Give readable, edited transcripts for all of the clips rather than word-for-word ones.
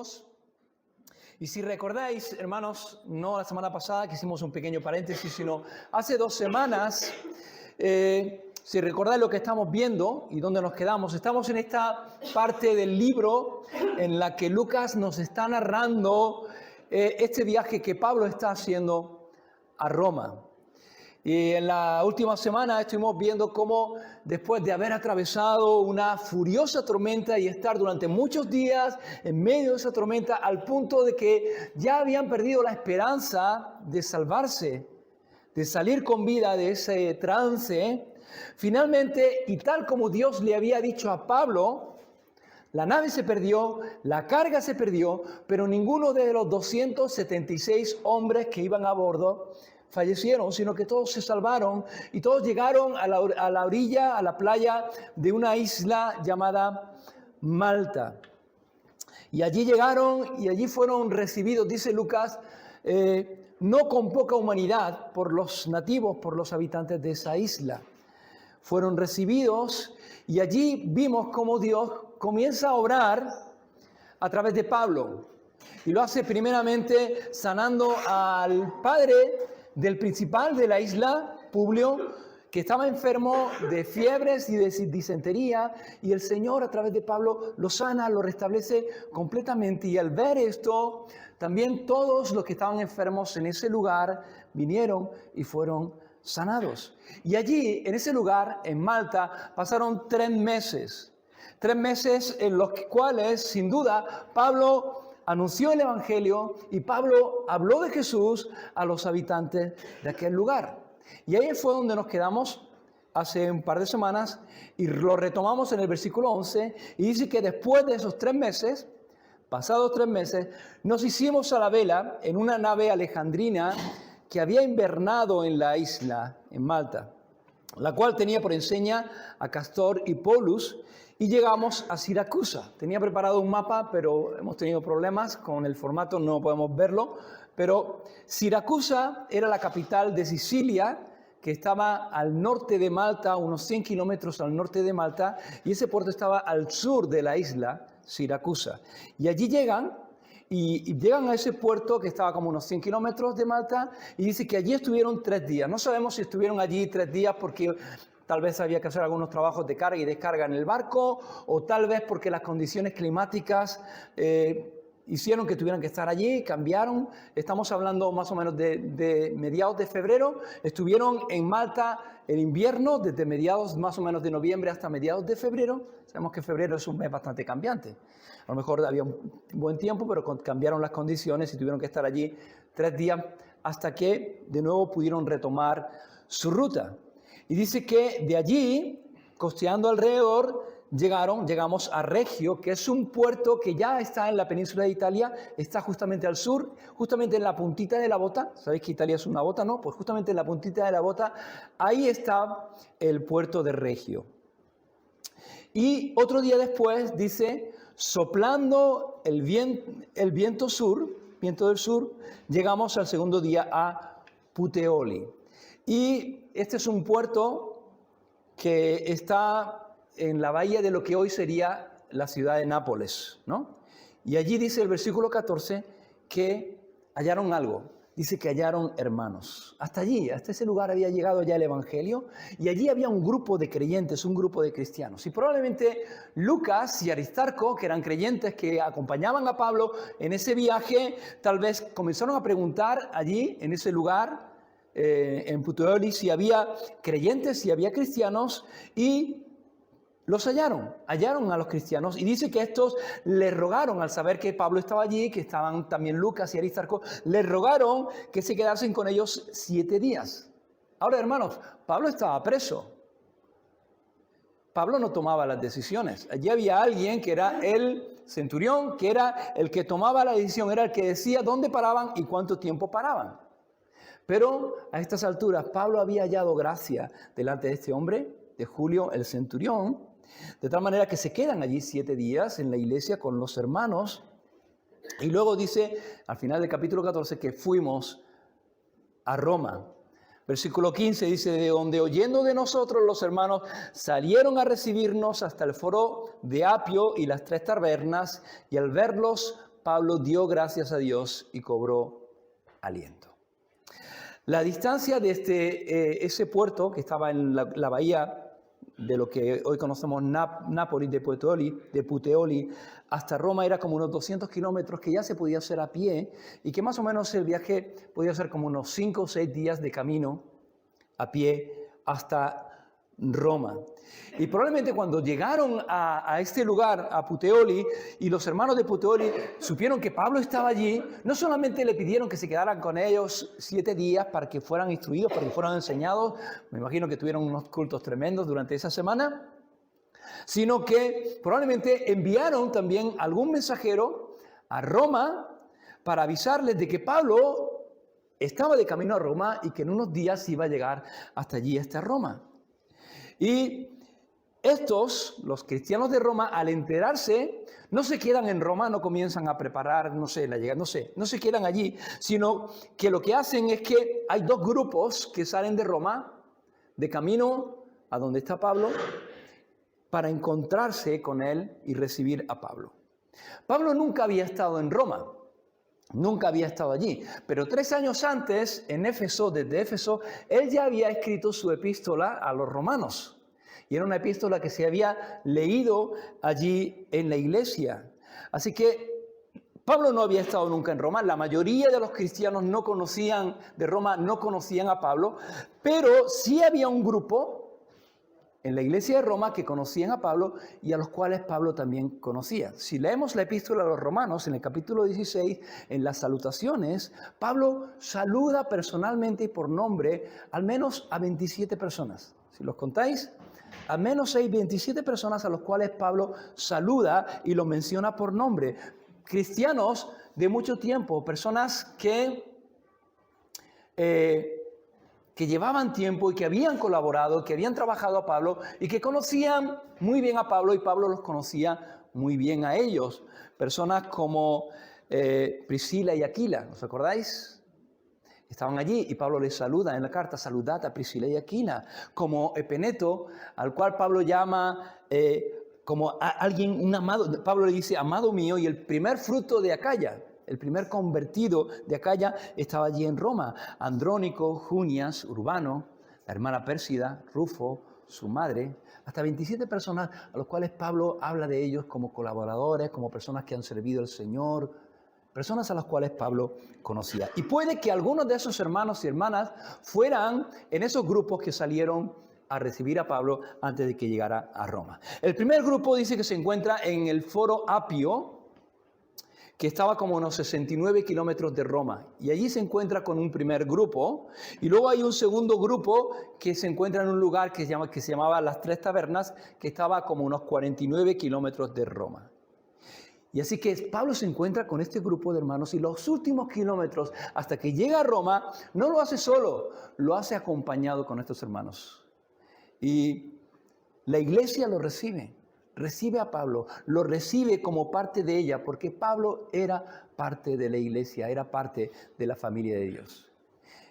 Dios. Y si recordáis, hermanos, no la semana pasada que hicimos un pequeño paréntesis, sino hace 2 semanas, si recordáis lo que estamos viendo y dónde nos quedamos, estamos en esta parte del libro en la que Lucas nos está narrando este viaje que Pablo está haciendo a Roma. Y en la última semana estuvimos viendo cómo después de haber atravesado una furiosa tormenta y estar durante muchos días en medio de esa tormenta al punto de que ya habían perdido la esperanza de salvarse, de salir con vida de ese trance, finalmente, y tal como Dios le había dicho a Pablo, la nave se perdió, la carga se perdió, pero ninguno de los 276 hombres que iban a bordo fallecieron, sino que todos se salvaron y todos llegaron a la orilla, a la playa de una isla llamada Malta. Y allí llegaron y allí fueron recibidos, dice Lucas, no con poca humanidad por los nativos, por los habitantes de esa isla. Fueron recibidos y allí vimos cómo Dios comienza a obrar a través de Pablo. Y lo hace primeramente sanando al padre del principal de la isla, Publio, que estaba enfermo de fiebres y de disentería, y el Señor a través de Pablo lo sana, lo restablece completamente. Y al ver esto, también todos los que estaban enfermos en ese lugar vinieron y fueron sanados. Y allí, en ese lugar, en Malta, pasaron 3 meses. 3 meses en los cuales, sin duda, Pablo anunció el Evangelio y Pablo habló de Jesús a los habitantes de aquel lugar. Y ahí fue donde nos quedamos hace un par de semanas y lo retomamos en el versículo 11 y dice que después de esos 3 meses, pasados 3 meses, nos hicimos a la vela en una nave alejandrina que había invernado en la isla, en Malta, la cual tenía por enseña a Castor y Polus, y llegamos a Siracusa. Tenía preparado un mapa, pero hemos tenido problemas con el formato, no podemos verlo. Pero Siracusa era la capital de Sicilia, que estaba al norte de Malta, unos 100 kilómetros al norte de Malta, y ese puerto estaba al sur de la isla, Siracusa. Y allí llegan a ese puerto que estaba como unos 100 kilómetros de Malta, y dice que allí estuvieron 3 días. No sabemos si estuvieron allí 3 días porque tal vez había que hacer algunos trabajos de carga y descarga en el barco, o tal vez porque las condiciones climáticas hicieron que tuvieran que estar allí, cambiaron. Estamos hablando más o menos de mediados de febrero. Estuvieron en Malta el invierno, desde mediados más o menos de noviembre hasta mediados de febrero. Sabemos que febrero es un mes bastante cambiante. A lo mejor había un buen tiempo, pero cambiaron las condiciones y tuvieron que estar allí 3 días hasta que de nuevo pudieron retomar su ruta. Y dice que de allí, costeando alrededor, llegamos a Regio, que es un puerto que ya está en la península de Italia, está justamente al sur, justamente en la puntita de la bota. ¿Sabéis que Italia es una bota, no? Pues justamente en la puntita de la bota, ahí está el puerto de Regio. Y otro día después, dice, soplando el viento del sur, llegamos al segundo día a Puteoli. Y este es un puerto que está en la bahía de lo que hoy sería la ciudad de Nápoles, ¿no? Y allí dice el versículo 14 que hallaron algo. Dice que hallaron hermanos. Hasta ese lugar había llegado ya el Evangelio y allí había un grupo de creyentes, un grupo de cristianos. Y probablemente Lucas y Aristarco, que eran creyentes que acompañaban a Pablo en ese viaje, tal vez comenzaron a preguntar allí, en ese lugar, en Puteoli, si había creyentes, si había cristianos, y los hallaron a los cristianos, y dice que estos les rogaron, al saber que Pablo estaba allí, que estaban también Lucas y Aristarco, les rogaron que se quedasen con ellos 7 días. Ahora, hermanos, Pablo estaba preso. Pablo no tomaba las decisiones. Allí había alguien que era el centurión, que era el que tomaba la decisión, era el que decía dónde paraban y cuánto tiempo paraban. Pero a estas alturas Pablo había hallado gracia delante de este hombre, de Julio el centurión, de tal manera que se quedan allí 7 días en la iglesia con los hermanos. Y luego dice, al final del capítulo 14, que fuimos a Roma. Versículo 15 dice, de donde oyendo de nosotros los hermanos salieron a recibirnos hasta el foro de Apio y las 3 tabernas, y al verlos Pablo dio gracias a Dios y cobró aliento. La distancia de ese puerto que estaba en la bahía de lo que hoy conocemos Nápoles, de Puteoli hasta Roma, era como unos 200 kilómetros que ya se podía hacer a pie y que más o menos el viaje podía ser como unos 5 o 6 días de camino a pie hasta Roma. Y probablemente cuando llegaron a este lugar, a Puteoli, y los hermanos de Puteoli supieron que Pablo estaba allí, no solamente le pidieron que se quedaran con ellos 7 días para que fueran instruidos, para que fueran enseñados, me imagino que tuvieron unos cultos tremendos durante esa semana, sino que probablemente enviaron también algún mensajero a Roma para avisarles de que Pablo estaba de camino a Roma y que en unos días iba a llegar hasta allí, hasta Roma. Y estos, los cristianos de Roma, al enterarse, no se quedan en Roma, no comienzan a preparar, no se quedan allí, sino que lo que hacen es que hay 2 grupos que salen de Roma, de camino a donde está Pablo, para encontrarse con él y recibir a Pablo. Pablo nunca había estado en Roma. Nunca había estado allí, pero 3 años antes, en Éfeso, desde Éfeso, él ya había escrito su epístola a los romanos. Y era una epístola que se había leído allí en la iglesia. Así que Pablo no había estado nunca en Roma. La mayoría de los cristianos de Roma no conocían a Pablo, pero sí había un grupo en la iglesia de Roma que conocían a Pablo y a los cuales Pablo también conocía. Si leemos la epístola a los romanos, en el capítulo 16, en las salutaciones, Pablo saluda personalmente y por nombre al menos a 27 personas. Si los contáis, al menos hay 27 personas a los cuales Pablo saluda y los menciona por nombre. Cristianos de mucho tiempo, personas que llevaban tiempo y que habían colaborado, que habían trabajado a Pablo y que conocían muy bien a Pablo y Pablo los conocía muy bien a ellos. Personas como Priscila y Aquila, ¿os acordáis? Estaban allí y Pablo les saluda en la carta, saludad a Priscila y Aquila. Como Epeneto, al cual Pablo llama como a alguien, un amado, Pablo le dice, amado mío, y el primer fruto de Acaya. El primer convertido de Acaya estaba allí en Roma. Andrónico, Junias, Urbano, la hermana Pérsida, Rufo, su madre, hasta 27 personas a los cuales Pablo habla de ellos como colaboradores, como personas que han servido al Señor, personas a las cuales Pablo conocía. Y puede que algunos de esos hermanos y hermanas fueran en esos grupos que salieron a recibir a Pablo antes de que llegara a Roma. El primer grupo dice que se encuentra en el Foro Apio, que estaba como a unos 69 kilómetros de Roma. Y allí se encuentra con un primer grupo. Y luego hay un segundo grupo que se encuentra en un lugar que se llamaba Las Tres Tabernas, que estaba como unos 49 kilómetros de Roma. Y así que Pablo se encuentra con este grupo de hermanos y los últimos kilómetros hasta que llega a Roma, no lo hace solo, lo hace acompañado con estos hermanos. Y la iglesia lo recibe a Pablo, lo recibe como parte de ella, porque Pablo era parte de la iglesia, era parte de la familia de Dios.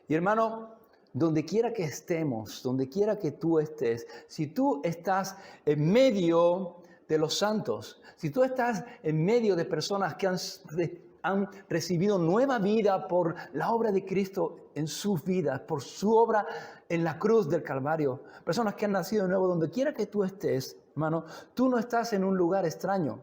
Y hermano, donde quiera que estemos, donde quiera que tú estés, si tú estás en medio de los santos, si tú estás en medio de personas que han recibido nueva vida por la obra de Cristo en sus vidas, por su obra en la cruz del Calvario, personas que han nacido de nuevo, donde quiera que tú estés, hermano, tú no estás en un lugar extraño,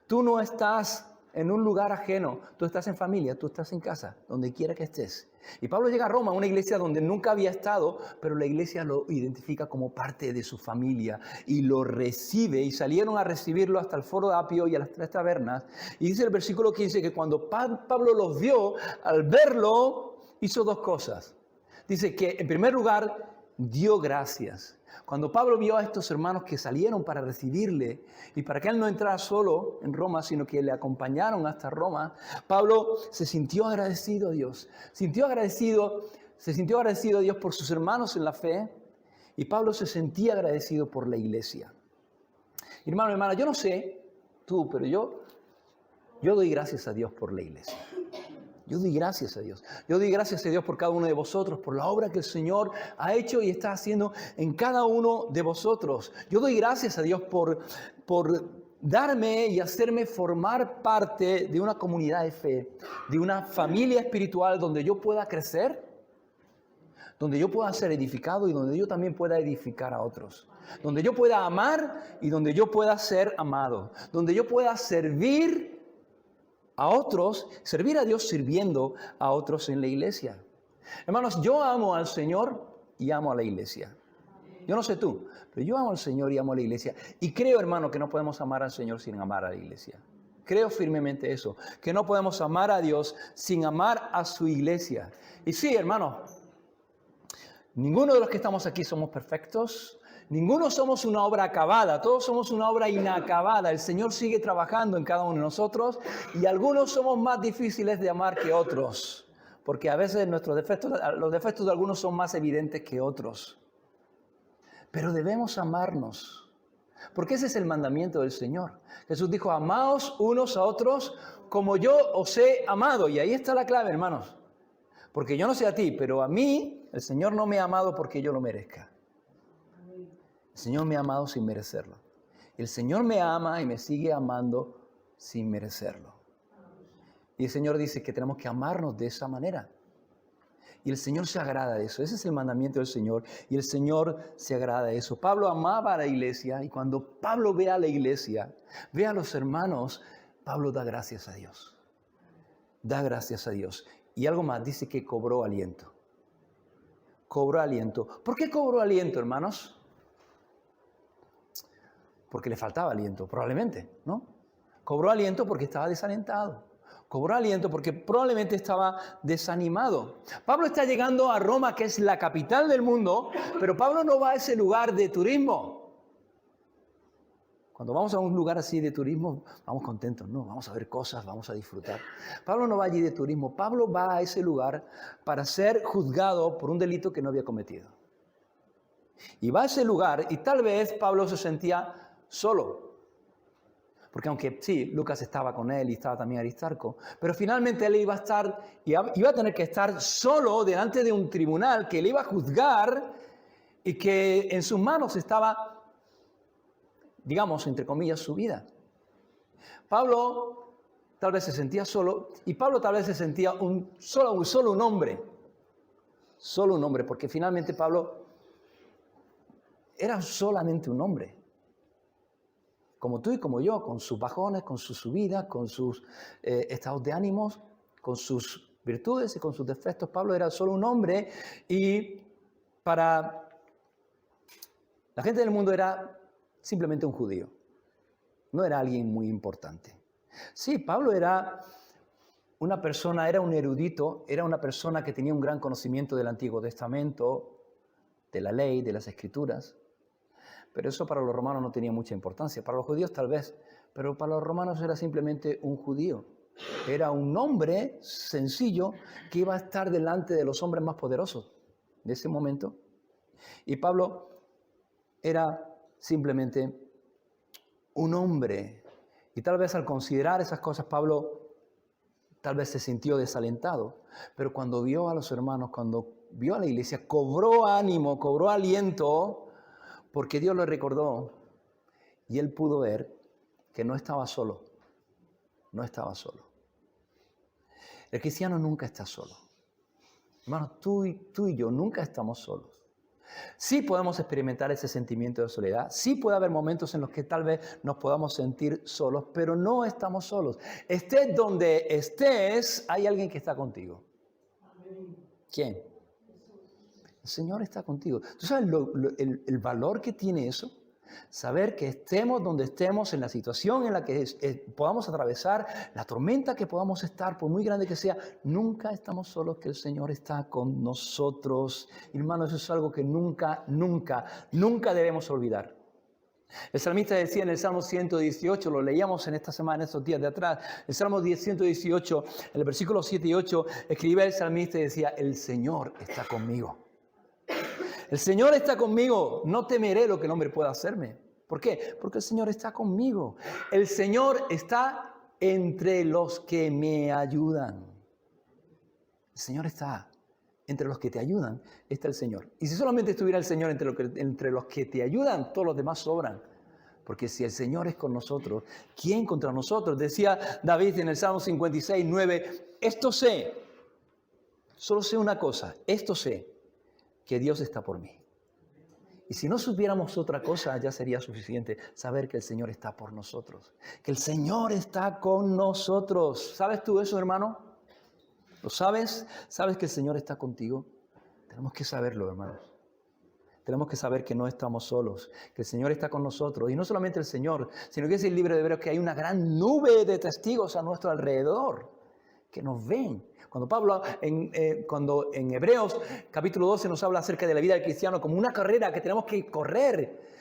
tú no estás en un lugar ajeno, tú estás en familia, tú estás en casa, donde quiera que estés. Y Pablo llega a Roma, una iglesia donde nunca había estado, pero la iglesia lo identifica como parte de su familia y lo recibe, y salieron a recibirlo hasta el Foro de Apio y a las Tres Tabernas. Y dice el versículo 15 que cuando Pablo los vio, al verlo, hizo 2 cosas. Dice que en primer lugar dio gracias. Cuando Pablo vio a estos hermanos que salieron para recibirle y para que él no entrara solo en Roma, sino que le acompañaron hasta Roma, Pablo se sintió agradecido a Dios. Se sintió agradecido a Dios por sus hermanos en la fe, y Pablo se sentía agradecido por la iglesia. Hermano, hermana, yo no sé tú, pero yo doy gracias a Dios por la iglesia. Yo doy gracias a Dios. Yo doy gracias a Dios por cada uno de vosotros, por la obra que el Señor ha hecho y está haciendo en cada uno de vosotros. Yo doy gracias a Dios por darme y hacerme formar parte de una comunidad de fe, de una familia espiritual donde yo pueda crecer, donde yo pueda ser edificado y donde yo también pueda edificar a otros. Donde yo pueda amar y donde yo pueda ser amado. Donde yo pueda servir a otros, servir a Dios sirviendo a otros en la iglesia. Hermanos, yo amo al Señor y amo a la iglesia. Yo no sé tú, pero yo amo al Señor y amo a la iglesia. Y creo, hermano, que no podemos amar al Señor sin amar a la iglesia. Creo firmemente eso, que no podemos amar a Dios sin amar a su iglesia. Y sí, hermano, ninguno de los que estamos aquí somos perfectos. Ninguno somos una obra acabada, todos somos una obra inacabada. El Señor sigue trabajando en cada uno de nosotros y algunos somos más difíciles de amar que otros, porque a veces los defectos de algunos son más evidentes que otros. Pero debemos amarnos, porque ese es el mandamiento del Señor. Jesús dijo, amaos unos a otros como yo os he amado. Y ahí está la clave, hermanos. Porque yo no sé a ti, pero a mí el Señor no me ha amado porque yo lo merezca. El Señor me ha amado sin merecerlo. El Señor me ama y me sigue amando sin merecerlo. Y el Señor dice que tenemos que amarnos de esa manera. Y el Señor se agrada de eso. Ese es el mandamiento del Señor. Y el Señor se agrada de eso. Pablo amaba a la iglesia. Y cuando Pablo ve a la iglesia, ve a los hermanos, Pablo da gracias a Dios. Da gracias a Dios. Y algo más, dice que cobró aliento. Cobró aliento. ¿Por qué cobró aliento, hermanos? Porque le faltaba aliento, probablemente, ¿no? Cobró aliento porque estaba desalentado. Cobró aliento porque probablemente estaba desanimado. Pablo está llegando a Roma, que es la capital del mundo, pero Pablo no va a ese lugar de turismo. Cuando vamos a un lugar así de turismo, vamos contentos, no, vamos a ver cosas, vamos a disfrutar. Pablo no va allí de turismo, Pablo va a ese lugar para ser juzgado por un delito que no había cometido. Y va a ese lugar y tal vez Pablo se sentía solo. Porque aunque sí, Lucas estaba con él y estaba también Aristarco, pero finalmente él iba a tener que estar solo delante de un tribunal que le iba a juzgar y que en sus manos estaba, digamos, entre comillas, su vida. Pablo tal vez se sentía solo y Pablo tal vez se sentía solo un hombre. Solo un hombre, porque finalmente Pablo era solamente un hombre. Como tú y como yo, con sus bajones, con sus subidas, con sus estados de ánimos, con sus virtudes y con sus defectos. Pablo era solo un hombre y para la gente del mundo era simplemente un judío. No era alguien muy importante. Sí, Pablo era una persona, era un erudito, era una persona que tenía un gran conocimiento del Antiguo Testamento, de la ley, de las Escrituras. Pero eso para los romanos no tenía mucha importancia. Para los judíos tal vez, pero para los romanos era simplemente un judío. Era un hombre sencillo que iba a estar delante de los hombres más poderosos de ese momento. Y Pablo era simplemente un hombre. Y tal vez al considerar esas cosas, Pablo tal vez se sintió desalentado. Pero cuando vio a los hermanos, cuando vio a la iglesia, cobró ánimo, cobró aliento, porque Dios lo recordó y él pudo ver que no estaba solo. No estaba solo. El cristiano nunca está solo. Hermanos, tú y yo nunca estamos solos. Sí podemos experimentar ese sentimiento de soledad. Sí puede haber momentos en los que tal vez nos podamos sentir solos, pero no estamos solos. Estés donde estés, hay alguien que está contigo. ¿Quién? El Señor está contigo. ¿Tú sabes el valor que tiene eso? Saber que estemos donde estemos, en la situación en la que podamos atravesar, la tormenta que podamos estar, por muy grande que sea, nunca estamos solos, que el Señor está con nosotros. Hermanos, eso es algo que nunca debemos olvidar. El salmista decía en el Salmo 118, lo leíamos en esta semana, en estos días de atrás, el Salmo 118, en el versículo 7 y 8, escribía el salmista y decía, el Señor está conmigo. El Señor está conmigo, no temeré lo que el hombre pueda hacerme. ¿Por qué? Porque el Señor está conmigo. El Señor está entre los que me ayudan. El Señor está entre los que te ayudan, está el Señor. Y si solamente estuviera el Señor entre los que te ayudan, todos los demás sobran. Porque si el Señor es con nosotros, ¿quién contra nosotros? Decía David en el Salmo 56, 9, esto sé, solo sé una cosa, esto sé, que Dios está por mí. Y si no supiéramos otra cosa, ya sería suficiente saber que el Señor está por nosotros. Que el Señor está con nosotros. ¿Sabes tú eso, hermano? ¿Lo sabes? ¿Sabes que el Señor está contigo? Tenemos que saberlo, hermanos. Tenemos que saber que no estamos solos, que el Señor está con nosotros. Y no solamente el Señor, sino que dice el libro de Hebreos que hay una gran nube de testigos a nuestro alrededor que nos ven. Cuando Pablo, cuando en Hebreos capítulo 12 nos habla acerca de la vida del cristiano como una carrera que tenemos que correr,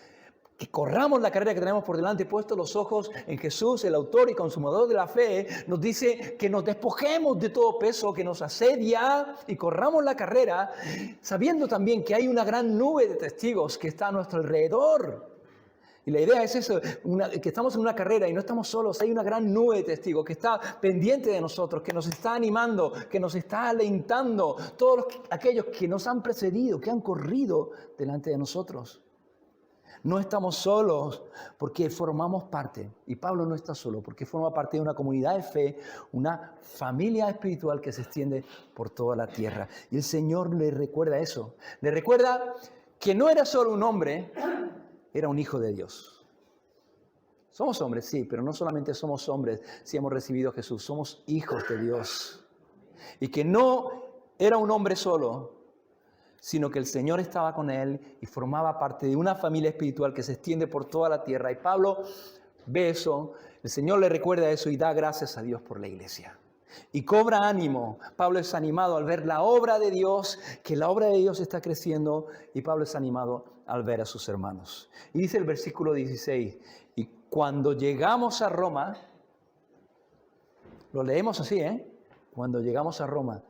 que corramos la carrera que tenemos por delante, puestos los ojos en Jesús, el autor y consumador de la fe, nos dice que nos despojemos de todo peso que nos asedia y corramos la carrera, sabiendo también que hay una gran nube de testigos que está a nuestro alrededor. Y la idea es eso, que estamos en una carrera y no estamos solos, hay una gran nube de testigos que está pendiente de nosotros, que nos está animando, que nos está alentando, todos aquellos que nos han precedido, que han corrido delante de nosotros. No estamos solos porque formamos parte, y Pablo no está solo, porque forma parte de una comunidad de fe, una familia espiritual que se extiende por toda la tierra. Y el Señor le recuerda eso, le recuerda que no era solo un hombre, era un hijo de Dios. Somos hombres, sí, pero no solamente somos hombres si hemos recibido a Jesús, somos hijos de Dios. Y que no era un hombre solo, sino que el Señor estaba con él y formaba parte de una familia espiritual que se extiende por toda la tierra. Y Pablo ve eso, el Señor le recuerda eso y da gracias a Dios por la iglesia. Y cobra ánimo. Pablo es animado al ver la obra de Dios, que la obra de Dios está creciendo, y Pablo es animado al ver a sus hermanos. Y dice el versículo 16, y cuando llegamos a Roma, lo leemos así, cuando llegamos a Roma,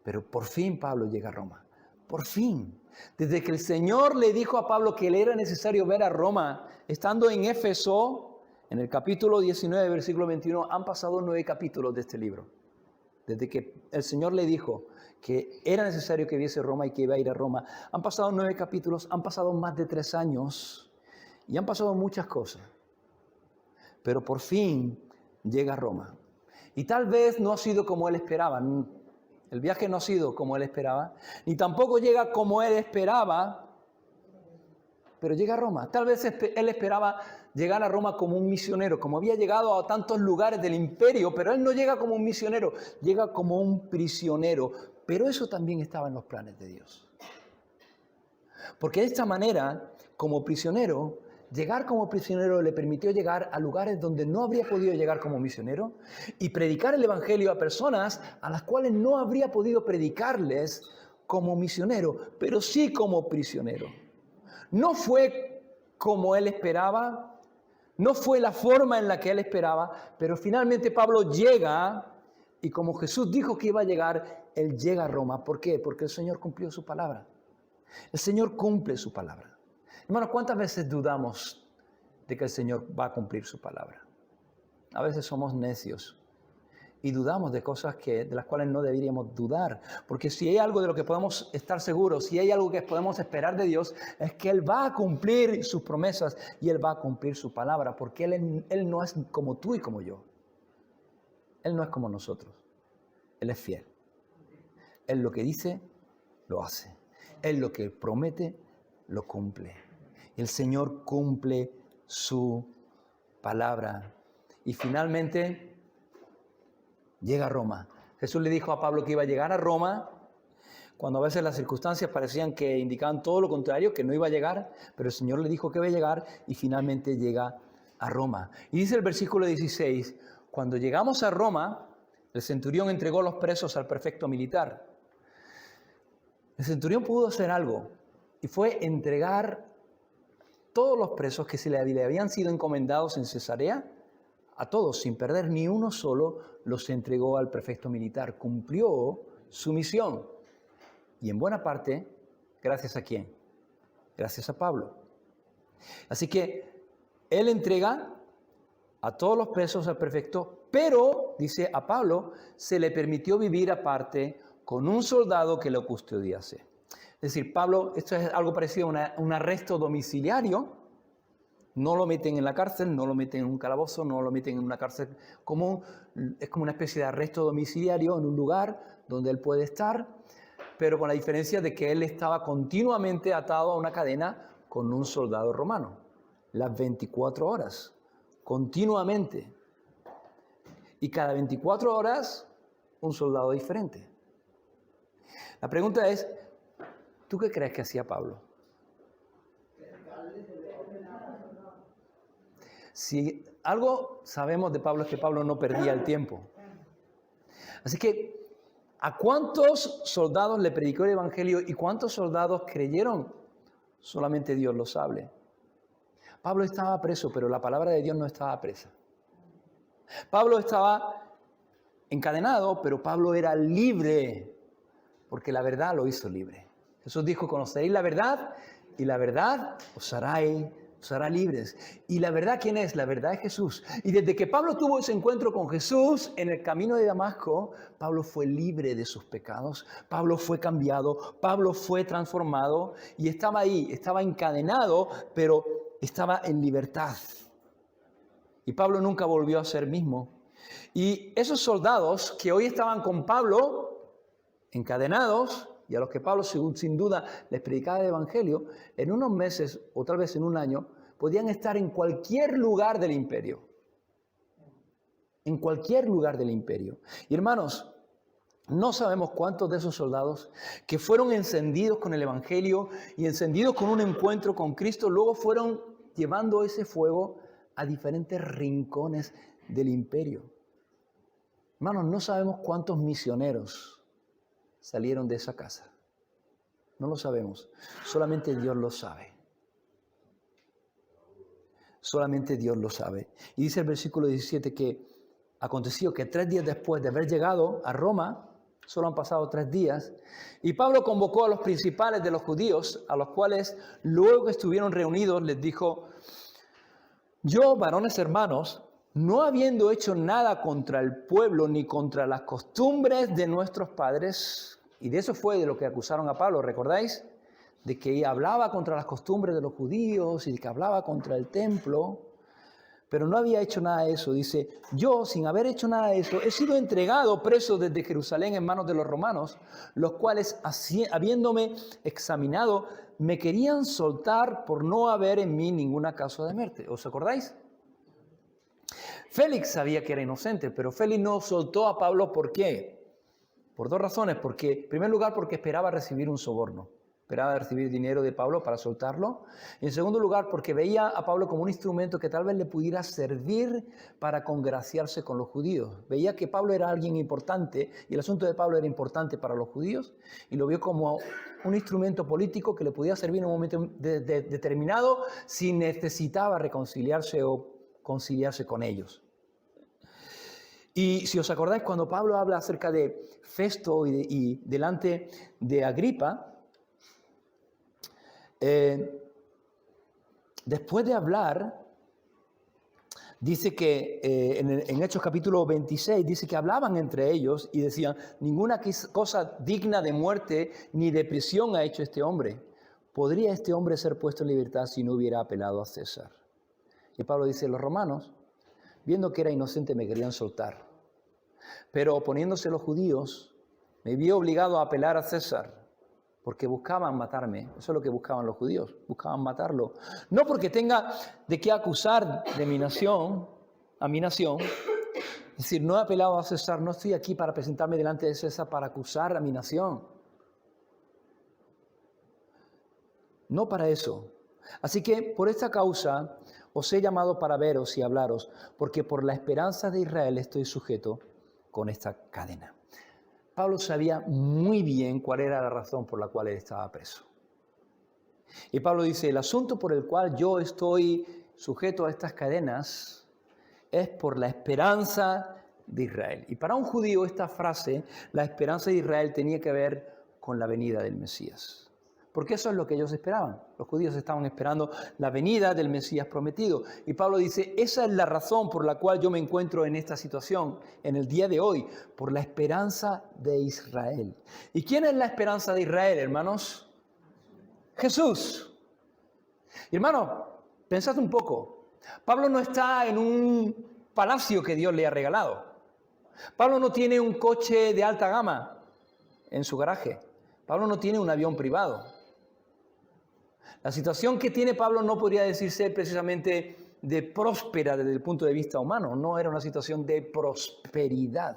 pero por fin Pablo llega a Roma, por fin. Desde que el Señor le dijo a Pablo que le era necesario ver a Roma, estando en Éfeso, en el capítulo 19, versículo 21, han pasado 9 capítulos de este libro. Desde que el Señor le dijo que era necesario que viese Roma y que iba a ir a Roma, han pasado 9 capítulos, han pasado más de 3 años y han pasado muchas cosas. Pero por fin llega a Roma. Y tal vez no ha sido como él esperaba. El viaje no ha sido como él esperaba, ni tampoco llega como él esperaba, pero llega a Roma. Tal vez él esperaba llegar a Roma como un misionero, como había llegado a tantos lugares del imperio, pero él no llega como un misionero, llega como un prisionero. Pero eso también estaba en los planes de Dios. Porque de esta manera, como prisionero, llegar como prisionero le permitió llegar a lugares donde no habría podido llegar como misionero y predicar el evangelio a personas a las cuales no habría podido predicarles como misionero, pero sí como prisionero. No fue como él esperaba, no fue la forma en la que él esperaba, pero finalmente Pablo llega y como Jesús dijo que iba a llegar, él llega a Roma. ¿Por qué? Porque el Señor cumplió su palabra. El Señor cumple su palabra. Hermanos, ¿cuántas veces dudamos de que el Señor va a cumplir su palabra? A veces somos necios y dudamos de cosas de las cuales no deberíamos dudar. Porque si hay algo de lo que podemos estar seguros, si hay algo que podemos esperar de Dios, es que Él va a cumplir sus promesas y Él va a cumplir su palabra. Porque Él no es como tú y como yo. Él no es como nosotros. Él es fiel. Él lo que dice, lo hace. Él lo que promete, lo cumple. El Señor cumple su palabra. Y finalmente llega a Roma. Jesús le dijo a Pablo que iba a llegar a Roma, cuando a veces las circunstancias parecían que indicaban todo lo contrario, que no iba a llegar, pero el Señor le dijo que iba a llegar y finalmente llega a Roma. Y dice el versículo 16, cuando llegamos a Roma, el centurión entregó los presos al prefecto militar. El centurión pudo hacer algo y fue entregar todos los presos que se le habían sido encomendados en Cesarea, a todos, sin perder ni uno solo, los entregó al prefecto militar. Cumplió su misión. Y en buena parte, ¿gracias a quién? Gracias a Pablo. Así que él entrega a todos los presos al prefecto, pero, dice a Pablo, se le permitió vivir aparte con un soldado que lo custodiase. Es decir, Pablo, esto es algo parecido a un arresto domiciliario, No lo meten en la cárcel, no lo meten en un calabozo, no lo meten en una cárcel común. Es como una especie de arresto domiciliario en un lugar donde él puede estar, pero con la diferencia de que él estaba continuamente atado a una cadena con un soldado romano. Las 24 horas, continuamente. Y cada 24 horas, un soldado diferente. La pregunta es, ¿tú qué crees que hacía Pablo? Si algo sabemos de Pablo es que Pablo no perdía el tiempo. Así que, ¿a cuántos soldados le predicó el Evangelio y cuántos soldados creyeron? Solamente Dios lo sabe. Pablo estaba preso, pero la palabra de Dios no estaba presa. Pablo estaba encadenado, pero Pablo era libre, porque la verdad lo hizo libre. Jesús dijo, conoceréis la verdad y la verdad os hará libres. ¿Y la verdad quién es? La verdad es Jesús. Y desde que Pablo tuvo ese encuentro con Jesús en el camino de Damasco, Pablo fue libre de sus pecados, Pablo fue cambiado, Pablo fue transformado y estaba ahí, estaba encadenado, pero estaba en libertad. Y Pablo nunca volvió a ser mismo. Y esos soldados que hoy estaban con Pablo, encadenados, y a los que Pablo sin duda les predicaba el Evangelio, en unos meses o tal vez en un año, podían estar en cualquier lugar del imperio. En cualquier lugar del imperio. Y hermanos, no sabemos cuántos de esos soldados que fueron encendidos con el Evangelio y encendidos con un encuentro con Cristo, luego fueron llevando ese fuego a diferentes rincones del imperio. Hermanos, no sabemos cuántos misioneros salieron de esa casa. No lo sabemos. Solamente Dios lo sabe. Solamente Dios lo sabe. Y dice el versículo 17 que aconteció que 3 días después de haber llegado a Roma, solo han pasado 3 días, y Pablo convocó a los principales de los judíos, a los cuales luego que estuvieron reunidos les dijo, yo, varones hermanos, no habiendo hecho nada contra el pueblo ni contra las costumbres de nuestros padres, y de eso fue de lo que acusaron a Pablo, ¿recordáis? De que hablaba contra las costumbres de los judíos y de que hablaba contra el templo, pero no había hecho nada de eso. Dice, yo, sin haber hecho nada de eso, he sido entregado preso desde Jerusalén en manos de los romanos, los cuales, habiéndome examinado, me querían soltar por no haber en mí ninguna causa de muerte. ¿Os acordáis? Félix sabía que era inocente, pero Félix no soltó a Pablo. ¿Por qué? Por 2 razones. Porque, en primer lugar, porque esperaba recibir un soborno. Esperaba recibir dinero de Pablo para soltarlo. Y en segundo lugar, porque veía a Pablo como un instrumento que tal vez le pudiera servir para congraciarse con los judíos. Veía que Pablo era alguien importante y el asunto de Pablo era importante para los judíos y lo vio como un instrumento político que le podía servir en un momento determinado si necesitaba reconciliarse o conciliarse con ellos. Y si os acordáis, cuando Pablo habla acerca de Festo y delante de Agripa, después de hablar, dice que en Hechos capítulo 26, dice que hablaban entre ellos y decían, ninguna cosa digna de muerte ni de prisión ha hecho este hombre. ¿Podría este hombre ser puesto en libertad si no hubiera apelado a César? Y Pablo dice, los romanos, viendo que era inocente, me querían soltar. Pero oponiéndose los judíos, me vi obligado a apelar a César, porque buscaban matarme. Eso es lo que buscaban los judíos, buscaban matarlo. No porque tenga de qué acusar de mi nación, a mi nación. Es decir, no he apelado a César, no estoy aquí para presentarme delante de César para acusar a mi nación. No para eso. Así que por esta causa os he llamado para veros y hablaros, porque por la esperanza de Israel estoy sujeto con esta cadena. Pablo sabía muy bien cuál era la razón por la cual él estaba preso. Y Pablo dice, el asunto por el cual yo estoy sujeto a estas cadenas es por la esperanza de Israel. Y para un judío esta frase, la esperanza de Israel, tenía que ver con la venida del Mesías. Porque eso es lo que ellos esperaban. Los judíos estaban esperando la venida del Mesías prometido. Y Pablo dice, esa es la razón por la cual yo me encuentro en esta situación, en el día de hoy, por la esperanza de Israel. ¿Y quién es la esperanza de Israel, hermanos? Jesús. Hermano, Pensad un poco. Pablo no está en un palacio que Dios le ha regalado. Pablo no tiene un coche de alta gama en su garaje. Pablo no tiene un avión privado. La situación que tiene Pablo no podría decirse precisamente de próspera desde el punto de vista humano. No era una situación de prosperidad.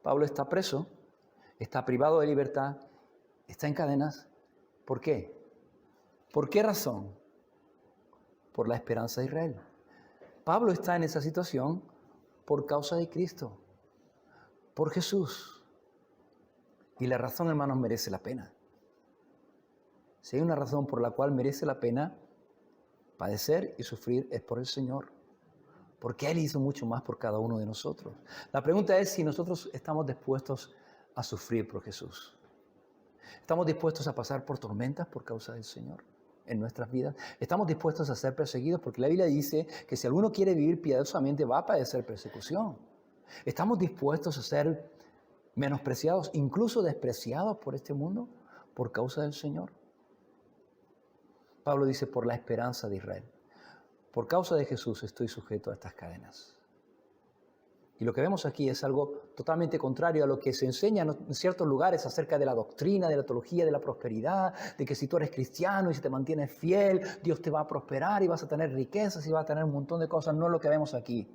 Pablo está preso, está privado de libertad, está en cadenas. ¿Por qué? ¿Por qué razón? Por la esperanza de Israel. Pablo está en esa situación por causa de Cristo, por Jesús. Y la razón, hermanos, merece la pena. Si hay una razón por la cual merece la pena padecer y sufrir, es por el Señor. Porque Él hizo mucho más por cada uno de nosotros. La pregunta es si nosotros estamos dispuestos a sufrir por Jesús. ¿Estamos dispuestos a pasar por tormentas por causa del Señor en nuestras vidas? ¿Estamos dispuestos a ser perseguidos? Porque la Biblia dice que si alguno quiere vivir piadosamente va a padecer persecución. ¿Estamos dispuestos a ser menospreciados, incluso despreciados por este mundo por causa del Señor? Pablo dice, por la esperanza de Israel. Por causa de Jesús estoy sujeto a estas cadenas. Y lo que vemos aquí es algo totalmente contrario a lo que se enseña en ciertos lugares acerca de la doctrina, de la teología, de la prosperidad, de que si tú eres cristiano y si te mantienes fiel, Dios te va a prosperar y vas a tener riquezas y vas a tener un montón de cosas. No es lo que vemos aquí.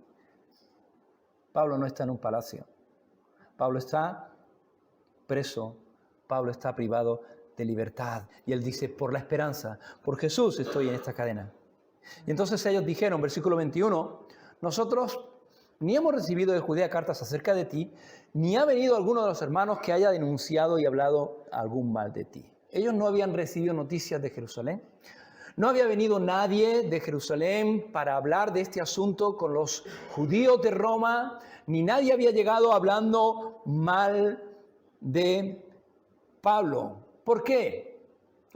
Pablo no está en un palacio. Pablo está preso. Pablo está privado de libertad. Y él dice, por la esperanza, por Jesús estoy en esta cadena. Y entonces ellos dijeron, versículo 21, nosotros ni hemos recibido de Judea cartas acerca de ti, ni ha venido alguno de los hermanos que haya denunciado y hablado algún mal de ti. Ellos no habían recibido noticias de Jerusalén. No había venido nadie de Jerusalén para hablar de este asunto con los judíos de Roma, ni nadie había llegado hablando mal de Pablo. ¿Por qué?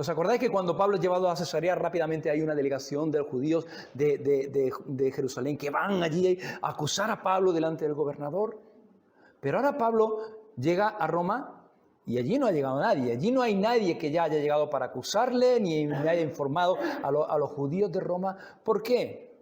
¿Os acordáis que cuando Pablo es llevado a Cesarea rápidamente hay una delegación de los judíos de Jerusalén que van allí a acusar a Pablo delante del gobernador? Pero ahora Pablo llega a Roma y allí no ha llegado nadie. Allí no hay nadie que ya haya llegado para acusarle ni haya informado a los judíos de Roma. ¿Por qué?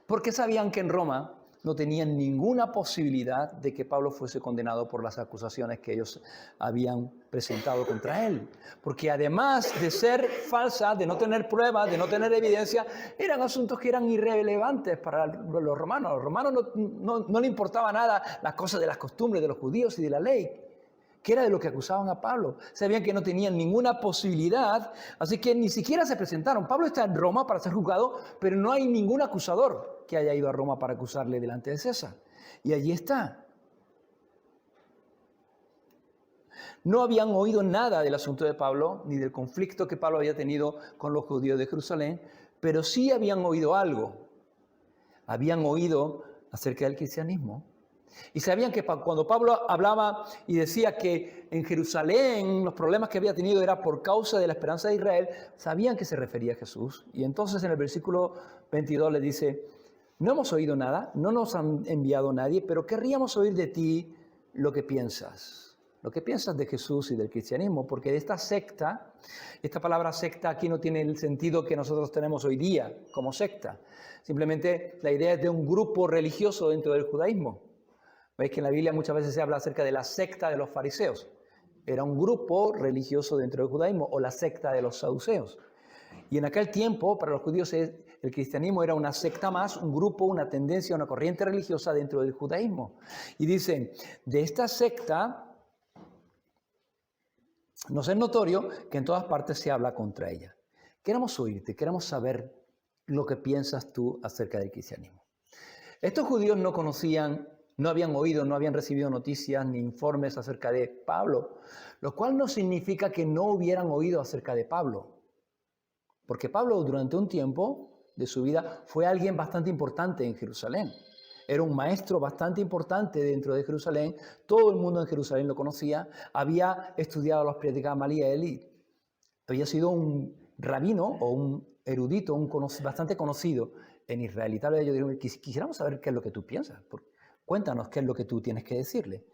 Porque sabían que en Roma no tenían ninguna posibilidad de que Pablo fuese condenado por las acusaciones que ellos habían presentado contra él. Porque además de ser falsas, de no tener pruebas, de no tener evidencia, eran asuntos que eran irrelevantes para los romanos. A los romanos no le importaba nada las cosas de las costumbres de los judíos y de la ley, que era de lo que acusaban a Pablo. Sabían que no tenían ninguna posibilidad, así que ni siquiera se presentaron. Pablo está en Roma para ser juzgado, pero no hay ningún acusador que haya ido a Roma para acusarle delante de César. Y allí está. No habían oído nada del asunto de Pablo, ni del conflicto que Pablo había tenido con los judíos de Jerusalén, pero sí habían oído algo. Habían oído acerca del cristianismo. Y sabían que cuando Pablo hablaba y decía que en Jerusalén los problemas que había tenido era por causa de la esperanza de Israel, sabían que se refería a Jesús. Y entonces en el versículo 22 le dice, no hemos oído nada, no nos han enviado nadie, pero querríamos oír de ti lo que piensas de Jesús y del cristianismo, porque de esta secta, esta palabra secta aquí no tiene el sentido que nosotros tenemos hoy día como secta. Simplemente la idea es de un grupo religioso dentro del judaísmo. Veis que en la Biblia muchas veces se habla acerca de la secta de los fariseos. Era un grupo religioso dentro del judaísmo, o la secta de los saduceos. Y en aquel tiempo, para los judíos, el cristianismo era una secta más, un grupo, una tendencia, una corriente religiosa dentro del judaísmo. Y dicen, de esta secta nos es notorio que en todas partes se habla contra ella. Queremos oírte, queremos saber lo que piensas tú acerca del cristianismo. Estos judíos no conocían, no habían oído, no habían recibido noticias ni informes acerca de Pablo, lo cual no significa que no hubieran oído acerca de Pablo. Porque Pablo durante un tiempo de su vida fue alguien bastante importante en Jerusalén. Era un maestro bastante importante dentro de Jerusalén. Todo el mundo en Jerusalén lo conocía. Había estudiado los pies de Gamaliel y había sido un rabino o un erudito, bastante conocido en Israel. Y tal vez yo diría, quisiéramos saber qué es lo que tú piensas. Cuéntanos qué es lo que tú tienes que decirle.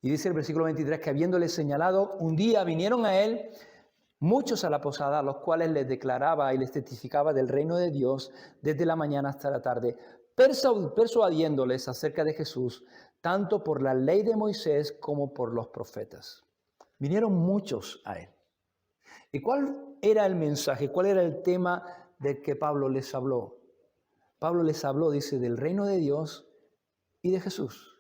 Y dice el versículo 23 que habiéndole señalado, un día vinieron a él muchos a la posada, a los cuales les declaraba y les testificaba del reino de Dios desde la mañana hasta la tarde, persuadiéndoles acerca de Jesús, tanto por la ley de Moisés como por los profetas. Vinieron muchos a él. ¿Y cuál era el mensaje? ¿Cuál era el tema del que Pablo les habló? Pablo les habló, dice, del reino de Dios y de Jesús.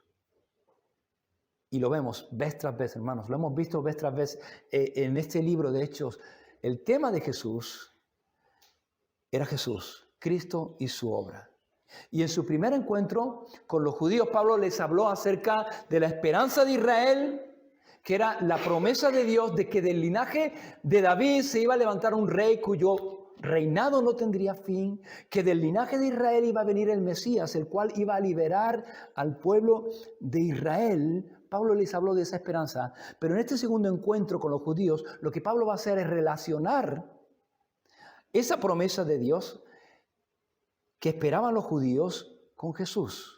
Y lo vemos vez tras vez, hermanos. Lo hemos visto vez tras vez en este libro de Hechos. El tema de Jesús era Jesús, Cristo y su obra. Y en su primer encuentro con los judíos, Pablo les habló acerca de la esperanza de Israel, que era la promesa de Dios de que del linaje de David se iba a levantar un rey cuyo reinado no tendría fin, que del linaje de Israel iba a venir el Mesías, el cual iba a liberar al pueblo de Israel. Pablo les habló de esa esperanza, pero en este segundo encuentro con los judíos, lo que Pablo va a hacer es relacionar esa promesa de Dios que esperaban los judíos con Jesús.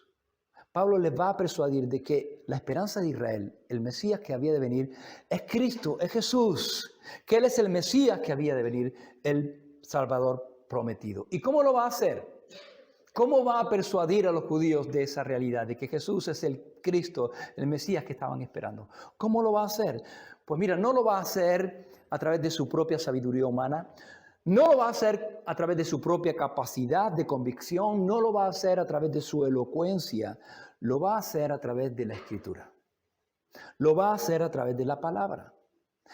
Pablo les va a persuadir de que la esperanza de Israel, el Mesías que había de venir, es Cristo, es Jesús, que Él es el Mesías que había de venir, el Salvador prometido. ¿Y cómo lo va a hacer? ¿Cómo va a persuadir a los judíos de esa realidad, de que Jesús es el Cristo, el Mesías que estaban esperando? ¿Cómo lo va a hacer? Pues mira, no lo va a hacer a través de su propia sabiduría humana, no lo va a hacer a través de su propia capacidad de convicción, no lo va a hacer a través de su elocuencia, lo va a hacer a través de la Escritura. Lo va a hacer a través de la palabra.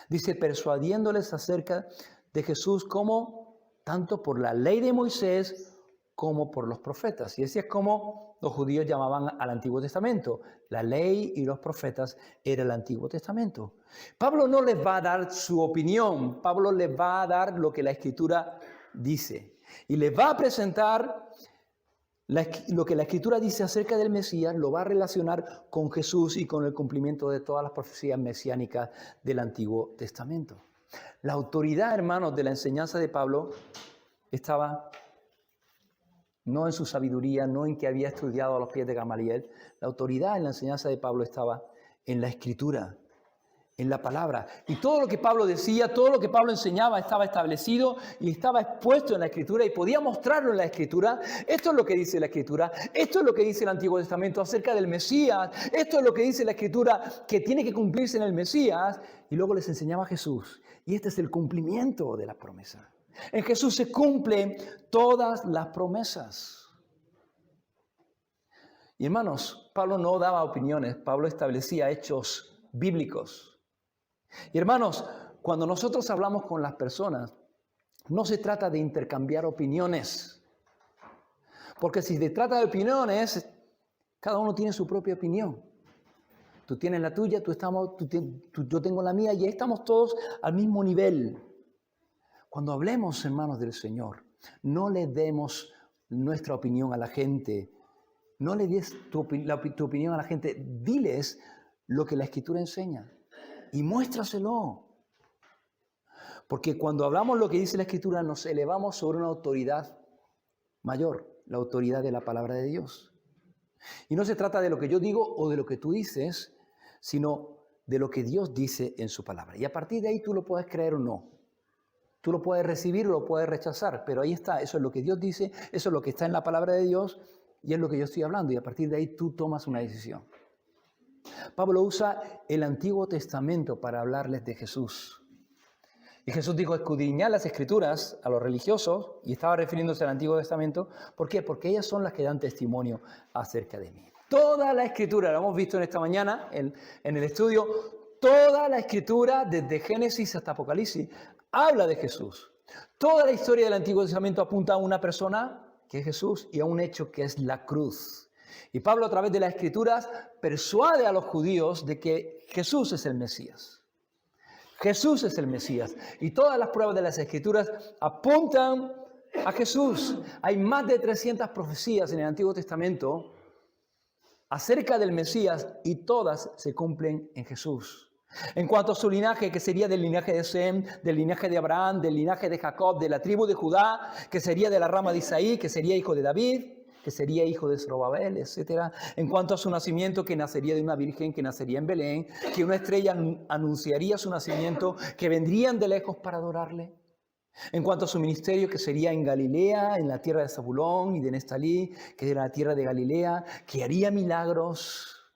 Dice, persuadiéndoles acerca de Jesús como tanto por la ley de Moisés como por los profetas. Y así es como los judíos llamaban al Antiguo Testamento. La ley y los profetas era el Antiguo Testamento. Pablo no les va a dar su opinión, Pablo les va a dar lo que la Escritura dice. Y les va a presentar lo que la Escritura dice acerca del Mesías, lo va a relacionar con Jesús y con el cumplimiento de todas las profecías mesiánicas del Antiguo Testamento. La autoridad, hermanos, de la enseñanza de Pablo estaba no en su sabiduría, no en que había estudiado a los pies de Gamaliel. La autoridad en la enseñanza de Pablo estaba en la Escritura, en la palabra. Y todo lo que Pablo decía, todo lo que Pablo enseñaba estaba establecido y estaba expuesto en la Escritura y podía mostrarlo en la Escritura. Esto es lo que dice la Escritura, esto es lo que dice el Antiguo Testamento acerca del Mesías, esto es lo que dice la Escritura que tiene que cumplirse en el Mesías. Y luego les enseñaba a Jesús. Y este es el cumplimiento de la promesa. En Jesús se cumplen todas las promesas. Y hermanos, Pablo no daba opiniones, Pablo establecía hechos bíblicos. Y hermanos, cuando nosotros hablamos con las personas, no se trata de intercambiar opiniones. Porque si se trata de opiniones, cada uno tiene su propia opinión. Tú tienes la tuya, yo tengo la mía y ahí estamos todos al mismo nivel. Cuando hablemos, hermanos, del Señor, no le demos nuestra opinión a la gente. No le des tu opinión a la gente. Diles lo que la Escritura enseña y muéstraselo. Porque cuando hablamos lo que dice la Escritura, nos elevamos sobre una autoridad mayor, la autoridad de la palabra de Dios. Y no se trata de lo que yo digo o de lo que tú dices, sino de lo que Dios dice en su palabra. Y a partir de ahí tú lo puedes creer o no. Tú lo puedes recibir o lo puedes rechazar, pero ahí está, eso es lo que Dios dice, eso es lo que está en la palabra de Dios y es lo que yo estoy hablando y a partir de ahí tú tomas una decisión. Pablo usa el Antiguo Testamento para hablarles de Jesús. Y Jesús dijo, escudriñad las Escrituras a los religiosos, y estaba refiriéndose al Antiguo Testamento. ¿Por qué? Porque ellas son las que dan testimonio acerca de mí. Toda la Escritura, lo hemos visto en esta mañana en el estudio, toda la Escritura, desde Génesis hasta Apocalipsis, habla de Jesús. Toda la historia del Antiguo Testamento apunta a una persona, que es Jesús, y a un hecho que es la cruz. Y Pablo, a través de las Escrituras, persuade a los judíos de que Jesús es el Mesías. Jesús es el Mesías. Y todas las pruebas de las Escrituras apuntan a Jesús. Hay más de 300 profecías en el Antiguo Testamento acerca del Mesías y todas se cumplen en Jesús. En cuanto a su linaje, que sería del linaje de Sem, del linaje de Abraham, del linaje de Jacob, de la tribu de Judá, que sería de la rama de Isaí, que sería hijo de David, que sería hijo de Zorobabel, etc. En cuanto a su nacimiento, que nacería de una virgen, que nacería en Belén, que una estrella anunciaría su nacimiento, que vendrían de lejos para adorarle. En cuanto a su ministerio, que sería en Galilea, en la tierra de Zabulón y de Neftalí, que era la tierra de Galilea, que haría milagros,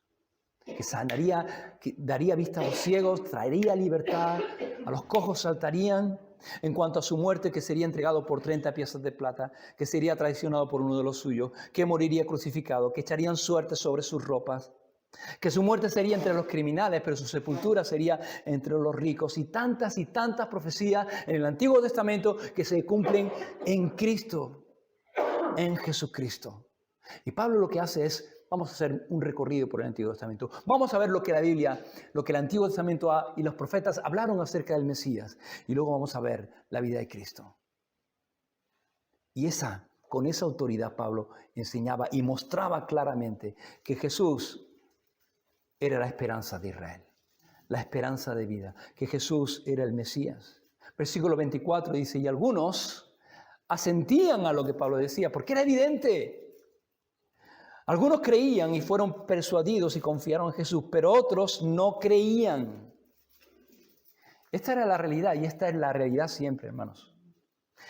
que sanaría, que daría vista a los ciegos, traería libertad, a los cojos saltarían. En cuanto a su muerte, que sería entregado por 30 piezas de plata, que sería traicionado por uno de los suyos, que moriría crucificado, que echarían suerte sobre sus ropas, que su muerte sería entre los criminales, pero su sepultura sería entre los ricos. Y tantas profecías en el Antiguo Testamento que se cumplen en Cristo, en Jesucristo. Y Pablo lo que hace es, vamos a hacer un recorrido por el Antiguo Testamento. Vamos a ver lo que la Biblia, lo que el Antiguo Testamento y los profetas hablaron acerca del Mesías. Y luego vamos a ver la vida de Cristo. Y con esa autoridad Pablo enseñaba y mostraba claramente que Jesús era la esperanza de Israel, la esperanza de vida, que Jesús era el Mesías. Versículo 24 dice, y algunos asentían a lo que Pablo decía, porque era evidente. Algunos creían y fueron persuadidos y confiaron en Jesús, pero otros no creían. Esta era la realidad y esta es la realidad siempre, hermanos.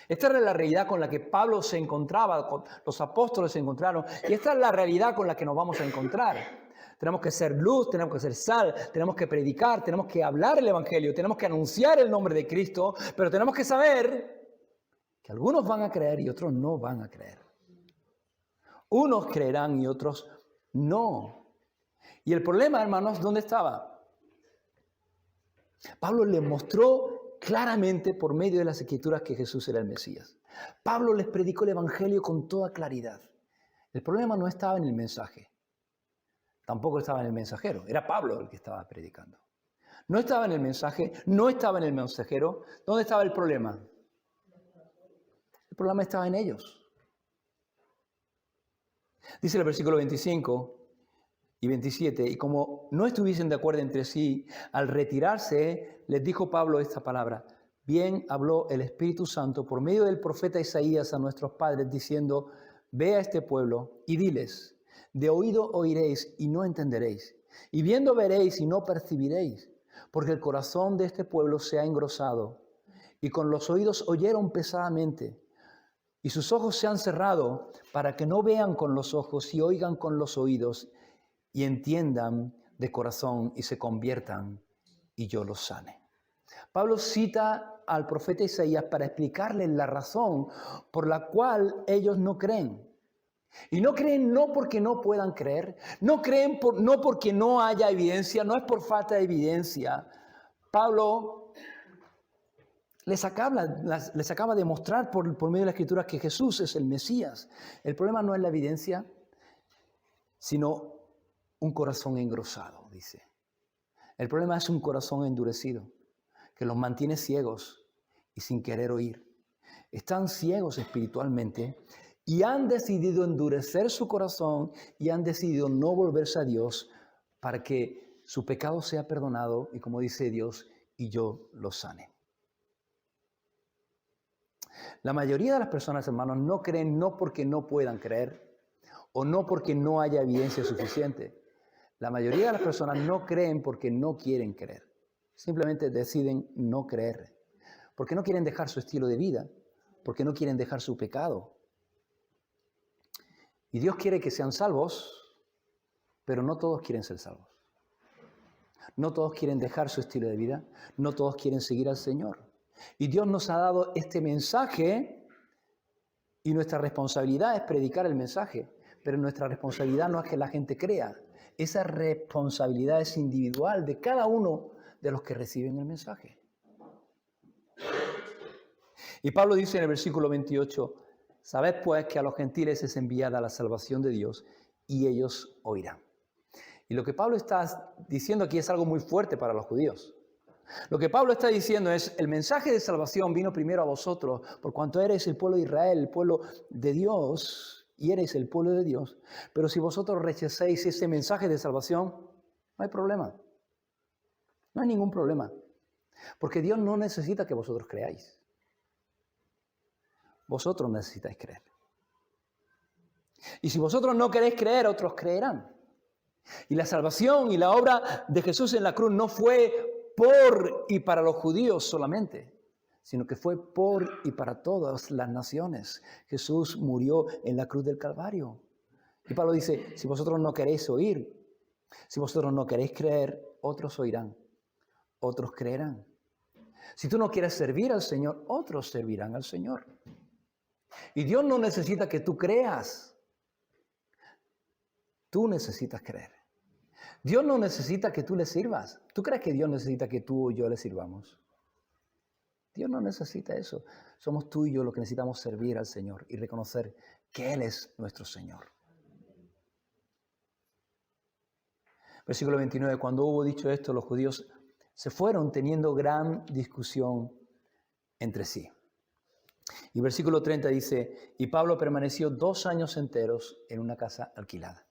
Esta era la realidad con la que Pablo se encontraba, con los apóstoles se encontraron, y esta es la realidad con la que nos vamos a encontrar. Tenemos que ser luz, tenemos que ser sal, tenemos que predicar, tenemos que hablar el Evangelio, tenemos que anunciar el nombre de Cristo, pero tenemos que saber que algunos van a creer y otros no van a creer. Unos creerán y otros no. Y el problema, hermanos, ¿dónde estaba? Pablo les mostró claramente por medio de las Escrituras que Jesús era el Mesías. Pablo les predicó el Evangelio con toda claridad. El problema no estaba en el mensaje. Tampoco estaba en el mensajero. Era Pablo el que estaba predicando. No estaba en el mensaje, no estaba en el mensajero. ¿Dónde estaba el problema? El problema estaba en ellos. Dice el versículo 25 y 27, y como no estuviesen de acuerdo entre sí, al retirarse, les dijo Pablo esta palabra: bien habló el Espíritu Santo por medio del profeta Isaías a nuestros padres, diciendo: ve a este pueblo y diles, de oído oiréis y no entenderéis, y viendo veréis y no percibiréis, porque el corazón de este pueblo se ha engrosado, y con los oídos oyeron pesadamente, y sus ojos se han cerrado, para que no vean con los ojos y oigan con los oídos, y entiendan de corazón y se conviertan, y yo los sane. Pablo cita al profeta Isaías para explicarles la razón por la cual ellos no creen. Y no creen no porque no puedan creer, no creen no porque no haya evidencia, no es por falta de evidencia. Pablo les acaba de mostrar por medio de la Escritura que Jesús es el Mesías. El problema no es la evidencia, sino un corazón engrosado, dice. El problema es un corazón endurecido, que los mantiene ciegos y sin querer oír. Están ciegos espiritualmente y han decidido endurecer su corazón y han decidido no volverse a Dios para que su pecado sea perdonado y, como dice Dios, y yo los sane. La mayoría de las personas, hermanos, no creen no porque no puedan creer o no porque no haya evidencia suficiente. La mayoría de las personas no creen porque no quieren creer. Simplemente deciden no creer. Porque no quieren dejar su estilo de vida. Porque no quieren dejar su pecado. Y Dios quiere que sean salvos, pero no todos quieren ser salvos. No todos quieren dejar su estilo de vida. No todos quieren seguir al Señor. Y Dios nos ha dado este mensaje y nuestra responsabilidad es predicar el mensaje. Pero nuestra responsabilidad no es que la gente crea. Esa responsabilidad es individual de cada uno de los que reciben el mensaje. Y Pablo dice en el versículo 28, sabed pues que a los gentiles es enviada la salvación de Dios y ellos oirán. Y lo que Pablo está diciendo aquí es algo muy fuerte para los judíos. Lo que Pablo está diciendo es, el mensaje de salvación vino primero a vosotros, por cuanto eres el pueblo de Israel, el pueblo de Dios, y eres el pueblo de Dios. Pero si vosotros rechazáis ese mensaje de salvación, no hay problema. No hay ningún problema. Porque Dios no necesita que vosotros creáis. Vosotros necesitáis creer. Y si vosotros no queréis creer, otros creerán. Y la salvación y la obra de Jesús en la cruz no fue por y para los judíos solamente, sino que fue por y para todas las naciones. Jesús murió en la cruz del Calvario. Y Pablo dice, si vosotros no queréis oír, si vosotros no queréis creer, otros oirán, otros creerán. Si tú no quieres servir al Señor, otros servirán al Señor. Y Dios no necesita que tú creas. Tú necesitas creer. Dios no necesita que tú le sirvas. ¿Tú crees que Dios necesita que tú o yo le sirvamos? Dios no necesita eso. Somos tú y yo los que necesitamos servir al Señor y reconocer que Él es nuestro Señor. Versículo 29. Cuando hubo dicho esto, los judíos se fueron teniendo gran discusión entre sí. Y versículo 30 dice, y Pablo permaneció 2 años enteros en una casa alquilada.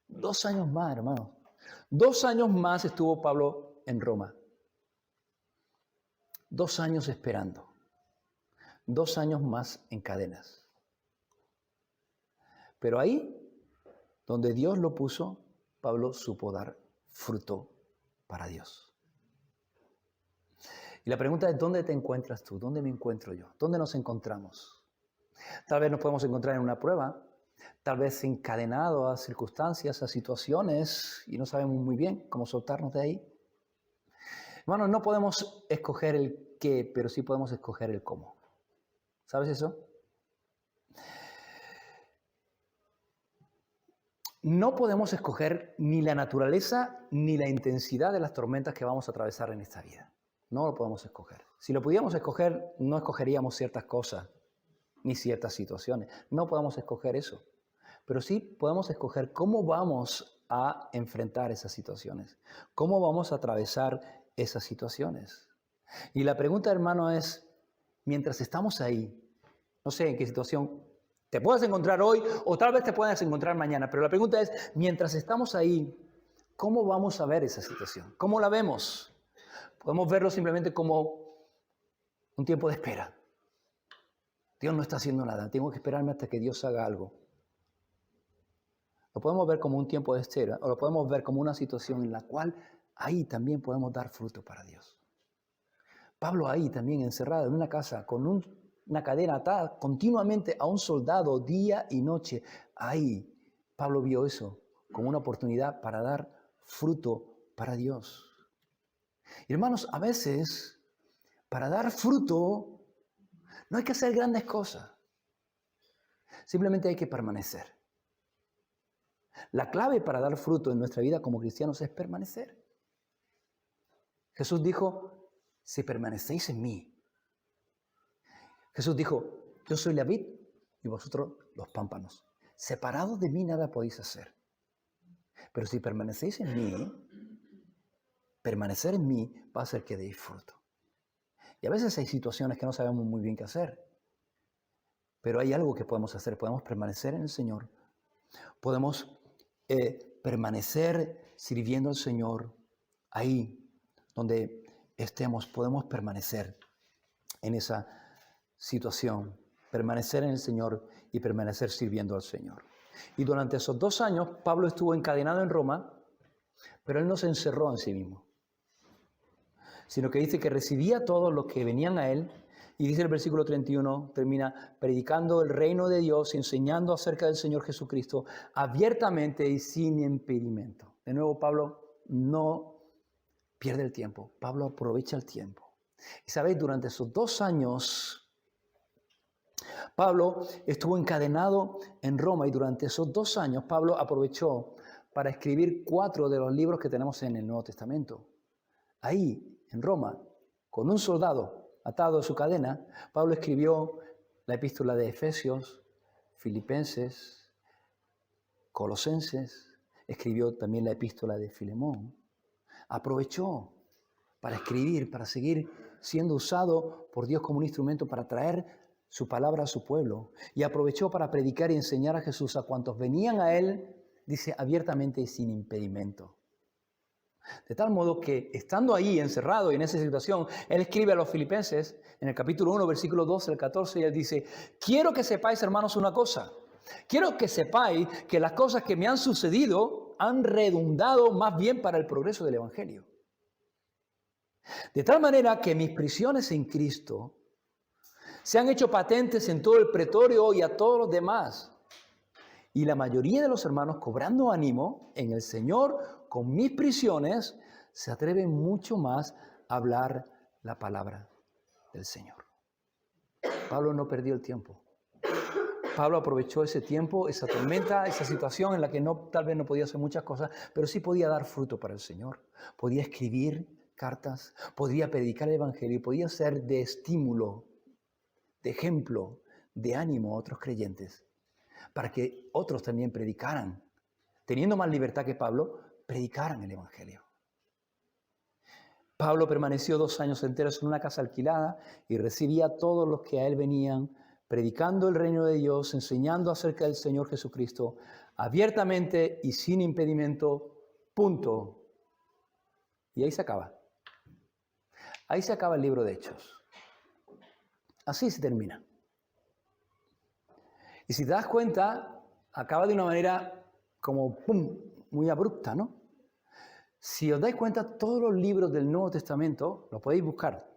2 años más, hermano. 2 años más estuvo Pablo en Roma. 2 años esperando. 2 años más en cadenas. Pero ahí, donde Dios lo puso, Pablo supo dar fruto para Dios. Y la pregunta es, ¿dónde te encuentras tú? ¿Dónde me encuentro yo? ¿Dónde nos encontramos? Tal vez nos podemos encontrar en una prueba, tal vez encadenado a circunstancias, a situaciones, y no sabemos muy bien cómo soltarnos de ahí. Hermanos, no podemos escoger el qué, pero sí podemos escoger el cómo. ¿Sabes eso? No podemos escoger ni la naturaleza ni la intensidad de las tormentas que vamos a atravesar en esta vida. No lo podemos escoger. Si lo pudiéramos escoger, no escogeríamos ciertas cosas ni ciertas situaciones. No podemos escoger eso. Pero sí podemos escoger cómo vamos a enfrentar esas situaciones. Cómo vamos a atravesar esas situaciones. Y la pregunta, hermano, es, mientras estamos ahí, no sé en qué situación te puedas encontrar hoy o tal vez te puedas encontrar mañana, pero la pregunta es, mientras estamos ahí, ¿cómo vamos a ver esa situación? ¿Cómo la vemos? Podemos verlo simplemente como un tiempo de espera. Dios no está haciendo nada, tengo que esperarme hasta que Dios haga algo. Lo podemos ver como un tiempo de espera o lo podemos ver como una situación en la cual ahí también podemos dar fruto para Dios. Pablo ahí también encerrado en una casa con una cadena atada continuamente a un soldado día y noche. Ahí Pablo vio eso como una oportunidad para dar fruto para Dios. Y hermanos, a veces para dar fruto no hay que hacer grandes cosas. Simplemente hay que permanecer. La clave para dar fruto en nuestra vida como cristianos es permanecer. Jesús dijo, si permanecéis en mí. Jesús dijo, yo soy la vid y vosotros los pámpanos. Separados de mí nada podéis hacer. Pero si permanecéis en mí, permanecer en mí va a hacer que deis fruto. Y a veces hay situaciones que no sabemos muy bien qué hacer. Pero hay algo que podemos hacer. Podemos permanecer en el Señor. Podemos permanecer sirviendo al Señor. Ahí donde estemos, podemos permanecer en esa situación. Permanecer en el Señor y permanecer sirviendo al Señor. Y durante esos 2 años, Pablo estuvo encadenado en Roma, pero él no se encerró en sí mismo. Sino que dice que recibía a todos los que venían a él. Y dice el versículo 31, termina predicando el reino de Dios, enseñando acerca del Señor Jesucristo, abiertamente y sin impedimento. De nuevo, Pablo no pierde el tiempo. Pablo aprovecha el tiempo. Y sabéis, durante esos 2 años, Pablo estuvo encadenado en Roma. Y durante esos 2 años, Pablo aprovechó para escribir 4 de los libros que tenemos en el Nuevo Testamento. Ahí, en Roma, con un soldado atado a su cadena, Pablo escribió la epístola de Efesios, Filipenses, Colosenses, escribió también la epístola de Filemón. Aprovechó para escribir, para seguir siendo usado por Dios como un instrumento para traer su palabra a su pueblo. Y aprovechó para predicar y enseñar a Jesús a cuantos venían a él, dice, abiertamente y sin impedimento. De tal modo que, estando ahí encerrado y en esa situación, él escribe a los filipenses, en el capítulo 1, versículo 12 al 14, y él dice, quiero que sepáis, hermanos, una cosa, Quiero que sepáis que las cosas que me han sucedido han redundado más bien para el progreso del Evangelio. De tal manera que mis prisiones en Cristo se han hecho patentes en todo el pretorio y a todos los demás. Y la mayoría de los hermanos, cobrando ánimo en el Señor con mis prisiones, se atreven mucho más a hablar la palabra del Señor. Pablo no perdió el tiempo. Pablo aprovechó ese tiempo, esa tormenta, esa situación en la que tal vez no podía hacer muchas cosas, pero sí podía dar fruto para el Señor. Podía escribir cartas, podía predicar el Evangelio, podía ser de estímulo, de ejemplo, de ánimo a otros creyentes, para que otros también predicaran, teniendo más libertad que Pablo, predicaran el Evangelio. Pablo permaneció 2 años enteros en una casa alquilada y recibía a todos los que a él venían, predicando el reino de Dios, enseñando acerca del Señor Jesucristo, abiertamente y sin impedimento, punto. Y ahí se acaba. Ahí se acaba el libro de Hechos. Así se termina. Y si te das cuenta, acaba de una manera como ¡pum!, muy abrupta, ¿no? Si os dais cuenta, todos los libros del Nuevo Testamento, lo podéis buscar,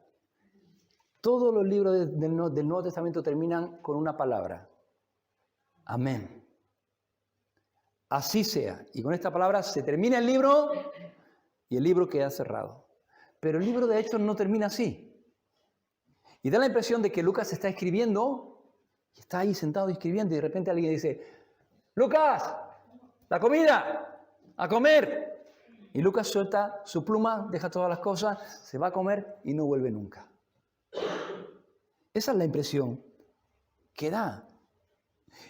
todos los libros del Nuevo Testamento terminan con una palabra. Amén. Así sea. Y con esta palabra se termina el libro y el libro queda cerrado. Pero el libro de Hechos no termina así. Y da la impresión de que Lucas está escribiendo, y está ahí sentado escribiendo, y de repente alguien dice, ¡Lucas! ¡La comida! ¡A comer! Y Lucas suelta su pluma, deja todas las cosas, se va a comer y no vuelve nunca. Esa es la impresión que da.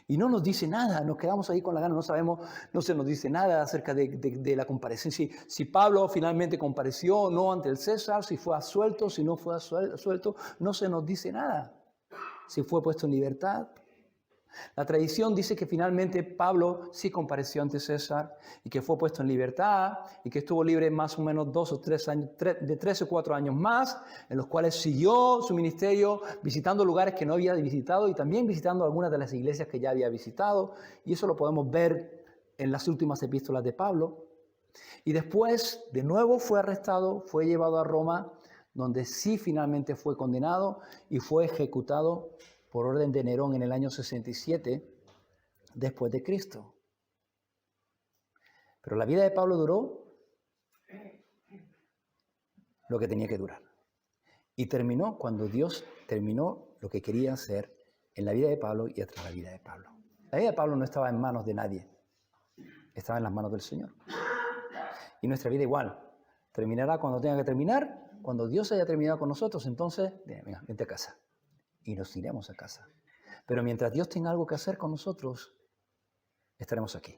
Y no nos dice nada, nos quedamos ahí con la gana, no sabemos, no se nos dice nada acerca de la comparecencia. Si Pablo finalmente compareció o no ante el César, si fue absuelto, si no fue absuelto, no se nos dice nada. Si fue puesto en libertad. La tradición dice que finalmente Pablo sí compareció ante César y que fue puesto en libertad y que estuvo libre más o menos 2 o 3 años, de 3 o 4 años más, en los cuales siguió su ministerio visitando lugares que no había visitado y también visitando algunas de las iglesias que ya había visitado. Y eso lo podemos ver en las últimas epístolas de Pablo. Y después, de nuevo, fue arrestado, fue llevado a Roma, donde sí finalmente fue condenado y fue ejecutado por orden de Nerón en el año 67 después de Cristo. Pero la vida de Pablo duró lo que tenía que durar. Y terminó cuando Dios terminó lo que quería hacer en la vida de Pablo y hasta la vida de Pablo. La vida de Pablo no estaba en manos de nadie, estaba en las manos del Señor. Y nuestra vida igual, terminará cuando tenga que terminar, cuando Dios haya terminado con nosotros, entonces, venga, vente a casa. Y nos iremos a casa. Pero mientras Dios tenga algo que hacer con nosotros, estaremos aquí.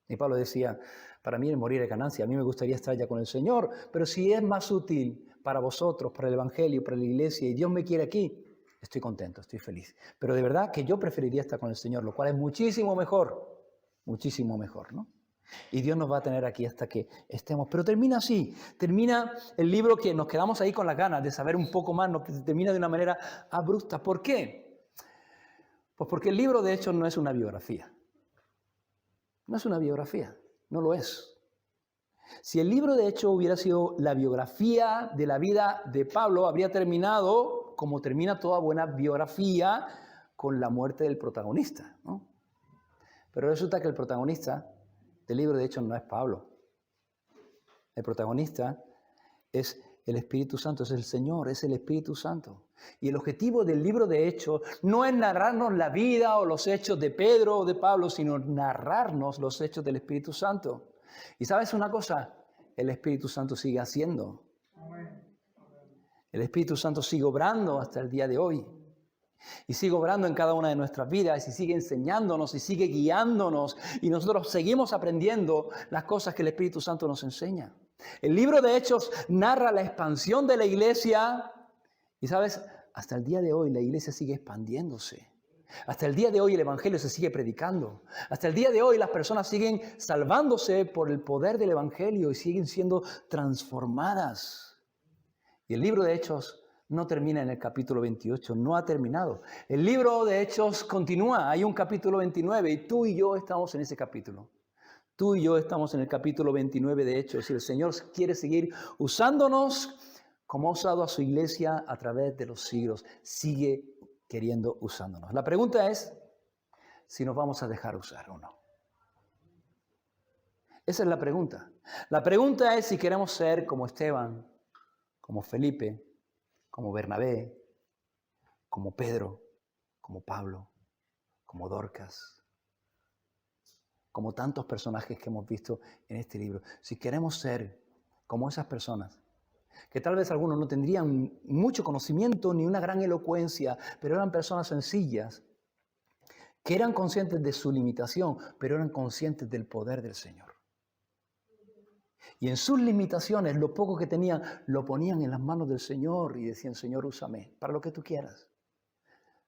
Y Pablo decía, para mí el morir es ganancia, a mí me gustaría estar ya con el Señor, pero si es más útil para vosotros, para el Evangelio, para la iglesia, y Dios me quiere aquí, estoy contento, estoy feliz. Pero de verdad que yo preferiría estar con el Señor, lo cual es muchísimo mejor, ¿no? Y Dios nos va a tener aquí hasta que estemos. Pero termina así, termina el libro que nos quedamos ahí con las ganas de saber un poco más, termina de una manera abrupta. ¿Por qué? Pues porque el libro de Hechos no es una biografía. No es una biografía, no lo es. Si el libro de Hechos hubiera sido la biografía de la vida de Pablo, habría terminado como termina toda buena biografía, con la muerte del protagonista, ¿no? Pero resulta que el protagonista del libro de Hechos no es Pablo. El protagonista es el Espíritu Santo, es el Señor, es el Espíritu Santo. Y el objetivo del libro de Hechos no es narrarnos la vida o los hechos de Pedro o de Pablo, sino narrarnos los hechos del Espíritu Santo. Y ¿sabes una cosa? El Espíritu Santo sigue haciendo. El Espíritu Santo sigue obrando hasta el día de hoy. Y sigue obrando en cada una de nuestras vidas y sigue enseñándonos y sigue guiándonos. Y nosotros seguimos aprendiendo las cosas que el Espíritu Santo nos enseña. El libro de Hechos narra la expansión de la iglesia. Y sabes, hasta el día de hoy la iglesia sigue expandiéndose. Hasta el día de hoy el Evangelio se sigue predicando. Hasta el día de hoy las personas siguen salvándose por el poder del Evangelio y siguen siendo transformadas. Y el libro de Hechos no termina en el capítulo 28, no ha terminado. El libro de Hechos continúa, hay un capítulo 29 y tú y yo estamos en ese capítulo. Tú y yo estamos en el capítulo 29 de Hechos y el Señor quiere seguir usándonos como ha usado a su iglesia a través de los siglos. Sigue queriendo usándonos. La pregunta es si nos vamos a dejar usar o no. Esa es la pregunta. La pregunta es si queremos ser como Esteban, como Felipe, como Bernabé, como Pedro, como Pablo, como Dorcas, como tantos personajes que hemos visto en este libro. Si queremos ser como esas personas, que tal vez algunos no tendrían mucho conocimiento ni una gran elocuencia, pero eran personas sencillas, que eran conscientes de su limitación, pero eran conscientes del poder del Señor. Y en sus limitaciones, lo poco que tenían, lo ponían en las manos del Señor y decían, Señor, úsame para lo que tú quieras.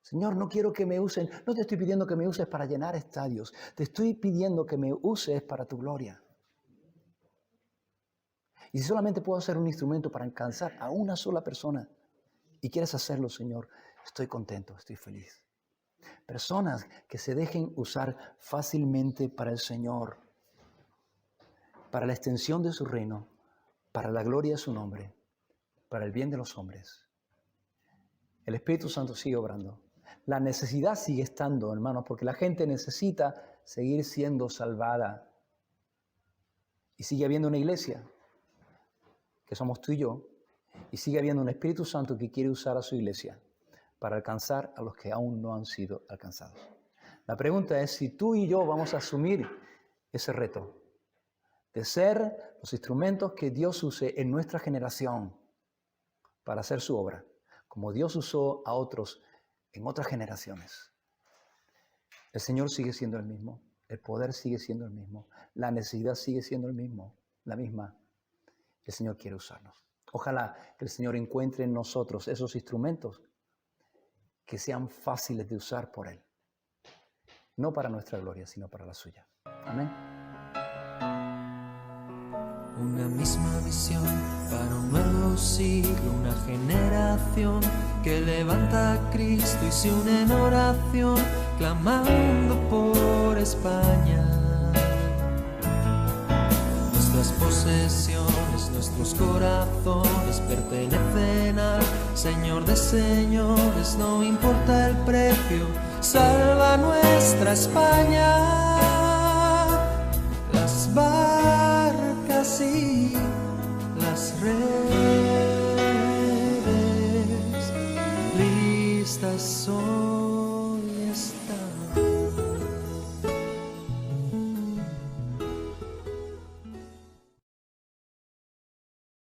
Señor, no quiero que me usen, no te estoy pidiendo que me uses para llenar estadios, te estoy pidiendo que me uses para tu gloria. Y si solamente puedo ser un instrumento para alcanzar a una sola persona y quieres hacerlo, Señor, estoy contento, estoy feliz. Personas que se dejen usar fácilmente para el Señor, para la extensión de su reino, para la gloria de su nombre, para el bien de los hombres. El Espíritu Santo sigue obrando. La necesidad sigue estando, hermanos, porque la gente necesita seguir siendo salvada. Y sigue habiendo una iglesia, que somos tú y yo, y sigue habiendo un Espíritu Santo que quiere usar a su iglesia para alcanzar a los que aún no han sido alcanzados. La pregunta es si tú y yo vamos a asumir ese reto de ser los instrumentos que Dios use en nuestra generación para hacer su obra, como Dios usó a otros en otras generaciones. El Señor sigue siendo el mismo, el poder sigue siendo el mismo, la necesidad sigue siendo la misma. El Señor quiere usarnos. Ojalá que el Señor encuentre en nosotros esos instrumentos que sean fáciles de usar por Él. No para nuestra gloria, sino para la suya. Amén. Una misma visión para un nuevo siglo, una generación que levanta a Cristo y se une en oración, clamando por España. Nuestras posesiones, nuestros corazones pertenecen al Señor de señores, no importa el precio, salva nuestra España. Las barcas y las redes listas son.